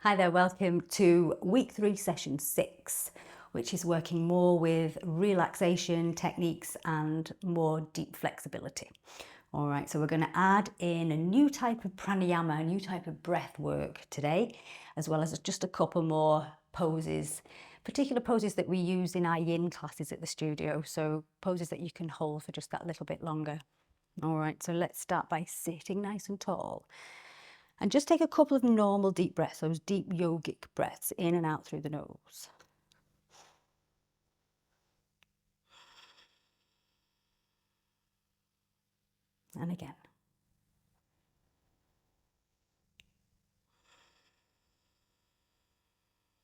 Hi there, welcome to week 3, session 6, which is working more with relaxation techniques and more deep flexibility. All right, so we're going to add in a new type of pranayama, a new type of breath work today, as well as just a couple more poses, particular poses that we use in our yin classes at the studio. So poses that you can hold for just that little bit longer. All right, so let's start by sitting nice and tall. And just take a couple of normal deep breaths, those deep yogic breaths in and out through the nose. And again.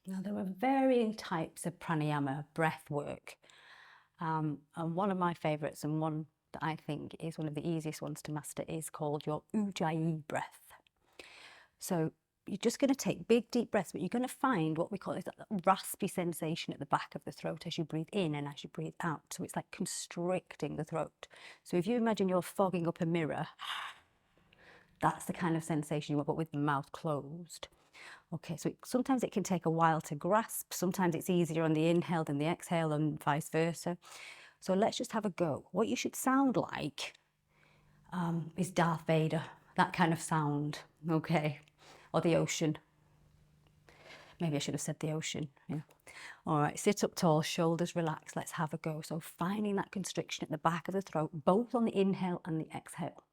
Now there are varying types of pranayama, breath work. And one of my favourites, and one that I think is one of the easiest ones to master, is called your ujjayi breath. So you're just going to take big deep breaths, but you're going to find what we call is that raspy sensation at the back of the throat as you breathe in and as you breathe out. So it's like constricting the throat. So if you imagine you're fogging up a mirror, that's the kind of sensation you want, but with the mouth closed. Okay, so sometimes it can take a while to grasp. Sometimes it's easier on the inhale than the exhale and vice versa. So let's just have a go. What you should sound like is Darth Vader, that kind of sound, okay? Or the ocean. Maybe I should have said the ocean, yeah. All right, sit up tall, shoulders relaxed. Let's have a go. So finding that constriction at the back of the throat, both on the inhale and the exhale.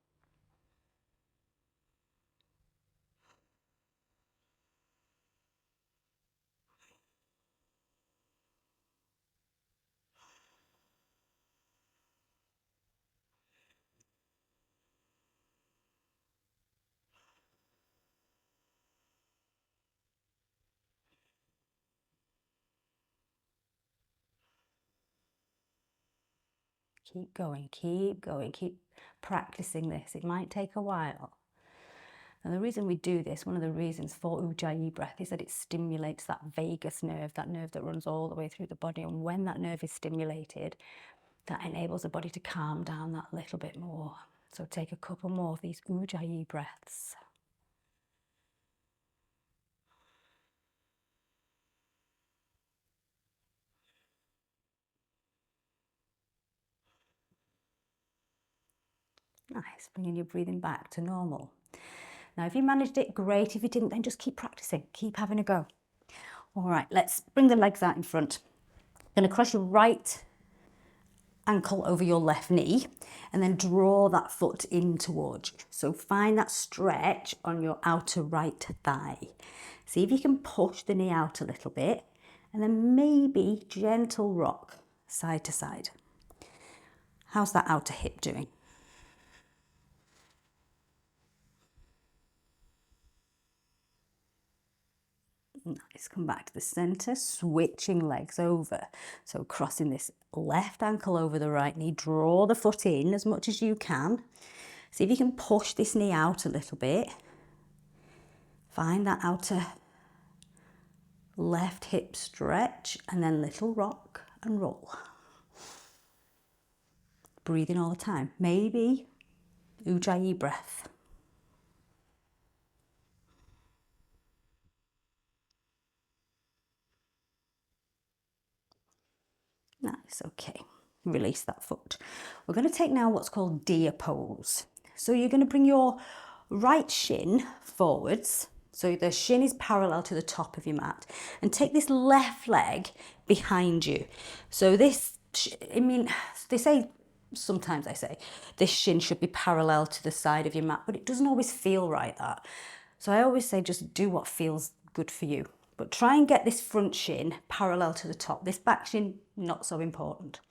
Keep going, keep going, keep practicing this. It might take a while. And the reason we do this, one of the reasons for ujjayi breath, is that it stimulates that vagus nerve, that nerve that runs all the way through the body. And when that nerve is stimulated, that enables the body to calm down that little bit more. So take a couple more of these ujjayi breaths. Nice, bringing your breathing back to normal. Now, if you managed it, great. If you didn't, then just keep practicing. Keep having a go. All right, let's bring the legs out in front. You're going to cross your right ankle over your left knee and then draw that foot in towards you. So find that stretch on your outer right thigh. See if you can push the knee out a little bit and then maybe gentle rock side to side. How's that outer hip doing? Nice, come back to the center, switching legs over. So crossing this left ankle over the right knee, draw the foot in as much as you can. See if you can push this knee out a little bit. Find that outer left hip stretch and then little rock and roll. Breathing all the time. Maybe ujjayi breath. Nice, okay. Release that foot. We're going to take now what's called deer pose. So you're going to bring your right shin forwards. So the shin is parallel to the top of your mat. And take this left leg behind you. So this, I mean, they say, sometimes I say, this shin should be parallel to the side of your mat, but it doesn't always feel right that. So I always say just do what feels good for you. But try and get this front shin parallel to the top. This back shin, not so important.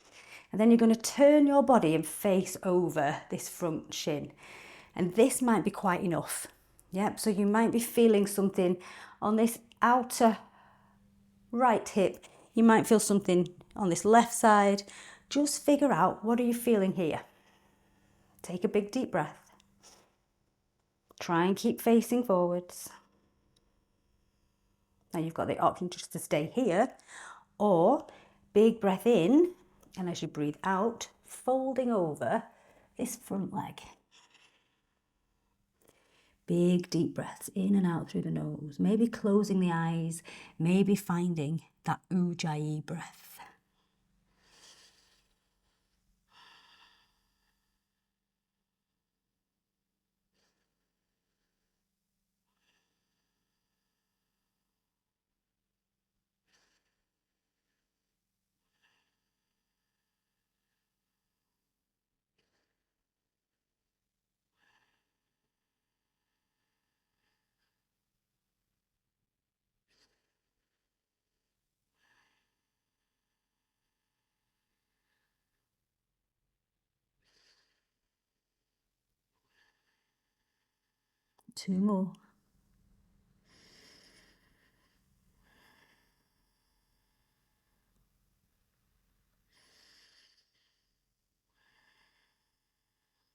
And then you're going to turn your body and face over this front shin. And this might be quite enough. Yep, so you might be feeling something on this outer right hip. You might feel something on this left side. Just figure out, what are you feeling here? Take a big deep breath. Try and keep facing forwards. Now you've got the option just to stay here, or big breath in, and as you breathe out, folding over this front leg. Big deep breaths in and out through the nose, maybe closing the eyes, maybe finding that ujjayi breath. Two more.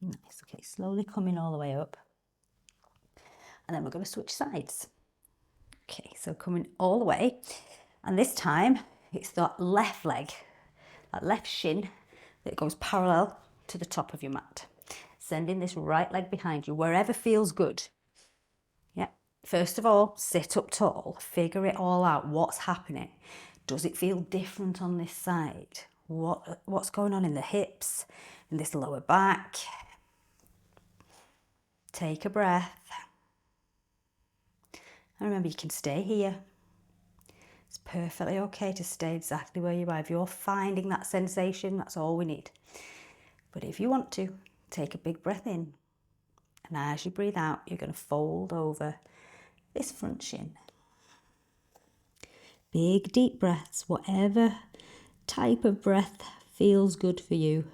Nice, okay, slowly coming all the way up. And then we're going to switch sides. Okay, so coming all the way. And this time, it's that left leg, that left shin that goes parallel to the top of your mat. Sending this right leg behind you, wherever feels good. Yeah. First of all, sit up tall, figure it all out. What's happening? Does it feel different on this side? What's going on in the hips, in this lower back? Take a breath. And remember, you can stay here. It's perfectly okay to stay exactly where you are. If you're finding that sensation, that's all we need. But if you want to, take a big breath in. And as you breathe out, you're going to fold over this front shin. Big deep breaths, whatever type of breath feels good for you.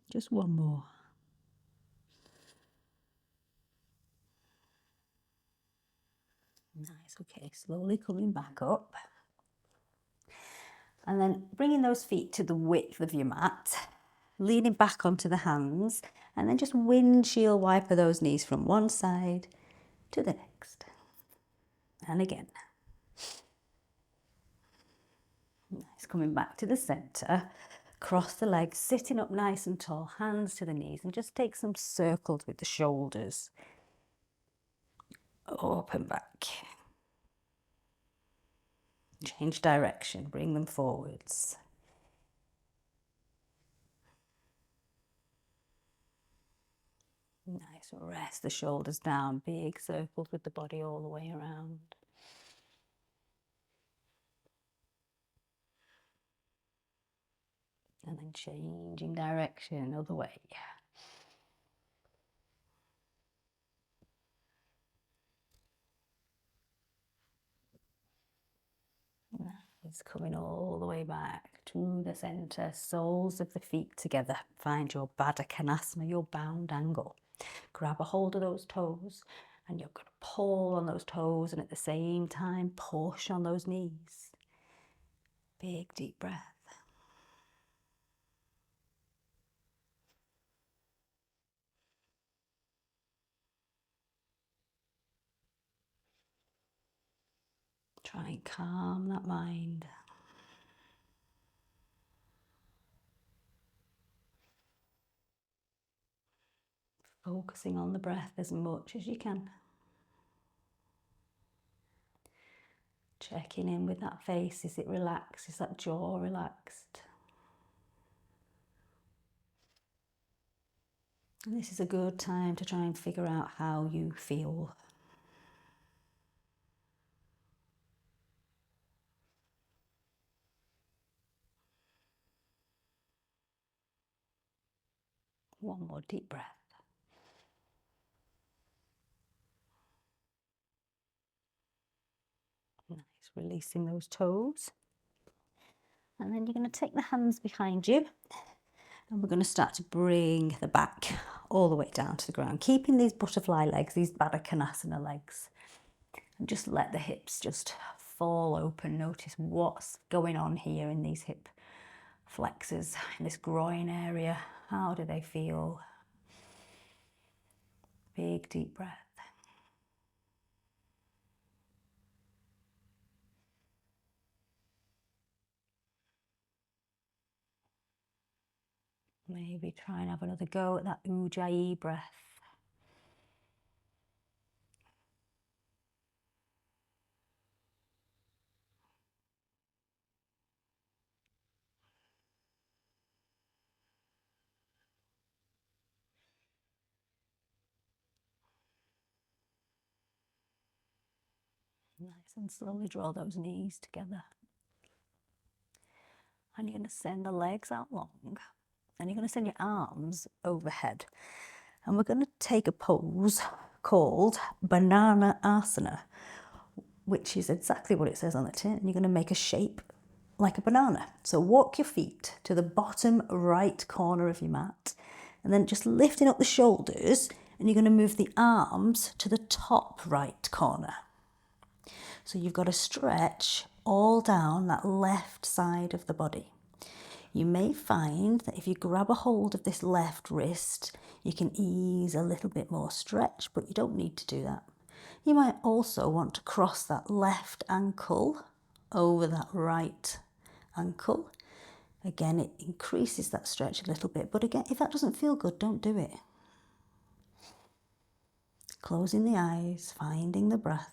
Just one more. Nice, okay, slowly coming back up. And then bringing those feet to the width of your mat, leaning back onto the hands, and then just windshield wiper those knees from one side to the next. And again. Nice, coming back to the centre, cross the legs, sitting up nice and tall, hands to the knees, and just take some circles with the shoulders. Up and back. Change direction, bring them forwards. Nice, rest the shoulders down, big circles with the body all the way around. And then changing direction, other way. Nice, coming all the way back to the centre, soles of the feet together. Find your Baddha Konasana, your bound angle. Grab a hold of those toes and you're going to pull on those toes and at the same time push on those knees. Big deep breath. Try and calm that mind. Focusing on the breath as much as you can. Checking in with that face. Is it relaxed? Is that jaw relaxed? And this is a good time to try and figure out how you feel. One more deep breath. releasing those toes. And then you're going to take the hands behind you and we're going to start to bring the back all the way down to the ground, keeping these butterfly legs, these Baddha Konasana legs, and just let the hips just fall open. Notice what's going on here in these hip flexors, in this groin area. How do they feel? Big deep breath. Maybe try and have another go at that Ujjayi breath. Nice, and slowly draw those knees together. And you're going to send the legs out long. And you're going to send your arms overhead. And we're going to take a pose called Banana Asana, which is exactly what it says on the tin. You're going to make a shape like a banana. So walk your feet to the bottom right corner of your mat, and then just lifting up the shoulders, and you're going to move the arms to the top right corner. So you've got to stretch all down that left side of the body. You may find that if you grab a hold of this left wrist, you can ease a little bit more stretch, but you don't need to do that. You might also want to cross that left ankle over that right ankle. Again, it increases that stretch a little bit, but again, if that doesn't feel good, don't do it. Closing the eyes, finding the breath.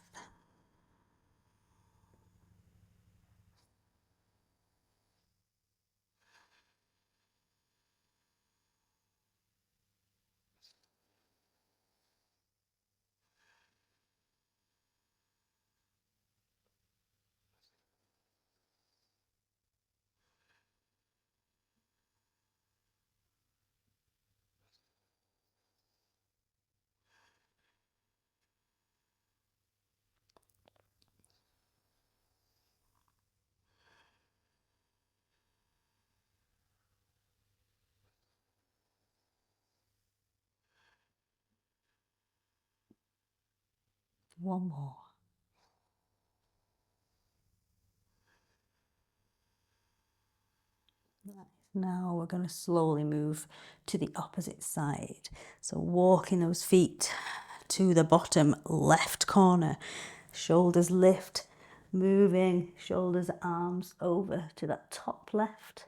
One more. Nice. Now we're going to slowly move to the opposite side. So walking those feet to the bottom left corner. Shoulders lift, moving, shoulders, arms over to that top left.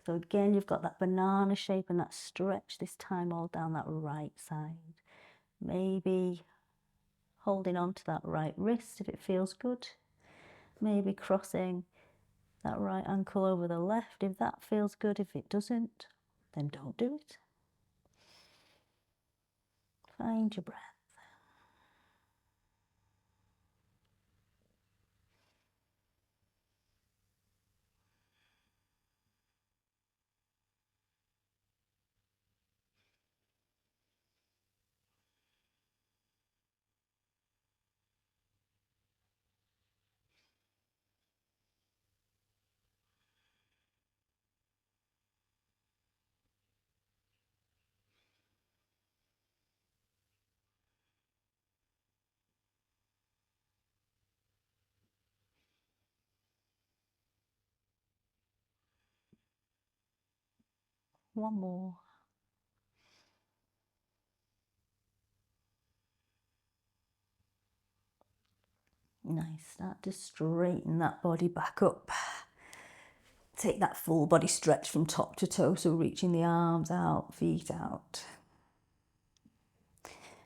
So again, you've got that banana shape and that stretch, this time all down that right side. Maybe holding on to that right wrist if it feels good. Maybe crossing that right ankle over the left if that feels good. If it doesn't, then don't do it. Find your breath. One more. Nice. Start to straighten that body back up. Take that full body stretch from top to toe, so reaching the arms out, feet out.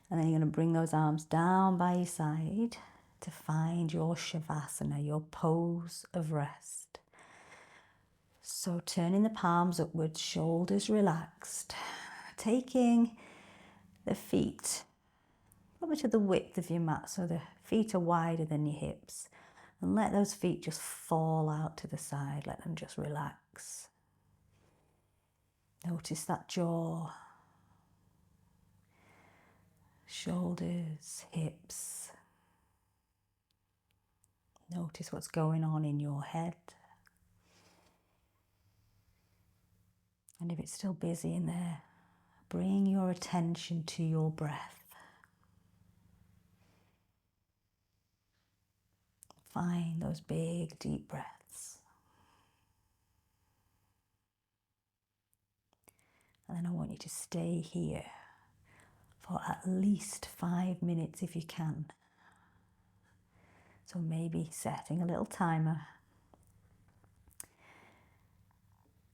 And then you're going to bring those arms down by your side to find your Shavasana, your pose of rest. So turning the palms upwards, shoulders relaxed, taking the feet probably to the width of your mat, so the feet are wider than your hips. And let those feet just fall out to the side, let them just relax. Notice that jaw, shoulders, hips. Notice what's going on in your head. And if it's still busy in there, bring your attention to your breath. Find those big, deep breaths. And then I want you to stay here for at least 5 minutes if you can. So maybe setting a little timer.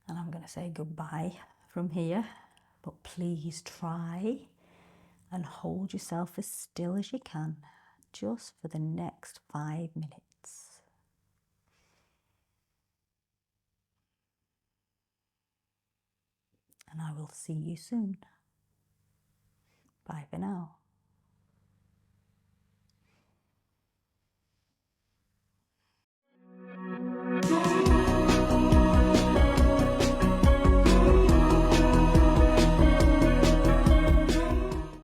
And I'm going to say goodbye from here, but please try and hold yourself as still as you can, just for the next 5 minutes. And I will see you soon. Bye for now.